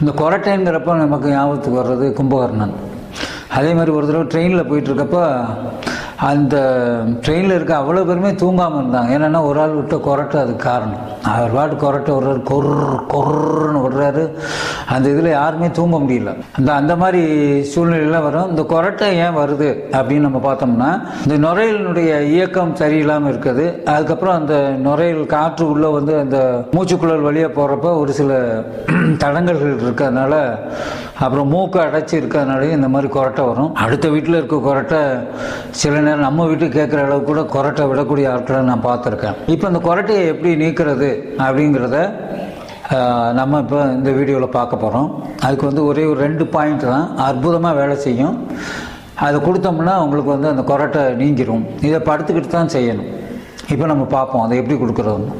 இந்த கொரட்டைங்கிறப்ப நமக்கு ஞாபகத்துக்கு வர்றது கும்பகர்ணன். அதே மாதிரி ஒரு தடவை ட்ரெயினில் போயிட்டுருக்கப்ப அந்த ட்ரெயினில் இருக்க அவ்வளோ பேருமே தூங்காமல் இருந்தாங்க. ஏன்னா ஒரு ஆள் விட்ட கொரட்டை அதுக்கு காரணம். அவர் பாட்டு கொரட்டை விடுறாரு, கொர்ன்னு விடுறாரு. அந்த இதில் யாருமே தூங்க முடியல. அந்த மாதிரி சூழ்நிலையெல்லாம் வரும். இந்த கொரட்டை ஏன் வருது அப்படின்னு நம்ம பார்த்தோம்னா, இந்த நுரையீரலினுடைய இயக்கம் சரியில்லாமல் இருக்குது. அதுக்கப்புறம் அந்த நுரையீரல் காற்று உள்ளே வந்து அந்த மூச்சுக்குழல் வழியாக போகிறப்ப ஒரு சில தடங்கல்கள் இருக்கிறதுனால, அப்புறம் மூக்கை அடைச்சி இருக்கிறதுனாலையும் இந்த மாதிரி கொரட்டை வரும். அடுத்த வீட்டில் இருக்க கொரட்டை சில நேரம் நம்ம வீட்டுக்கு கேட்குற அளவுக்கு கூட கொரட்டை விடக்கூடிய ஆட்களை நான் பார்த்துருக்கேன். இப்போ இந்த கொரட்டையை எப்படி நீக்கிறது அப்படிங்கிறத நம்ம இப்போ இந்த வீடியோவில் பார்க்க போகிறோம். அதுக்கு வந்து ஒரே ஒரு 2 பாயிண்ட் தான் அற்புதமாக வேலை செய்யும். அதை கொடுத்தோம்னா உங்களுக்கு வந்து அந்த கொரட்டை நீங்கிரும். இதை படுத்துக்கிட்டு தான் செய்யணும். இப்போ நம்ம பார்ப்போம் அதை எப்படி கொடுக்குறோன்னு.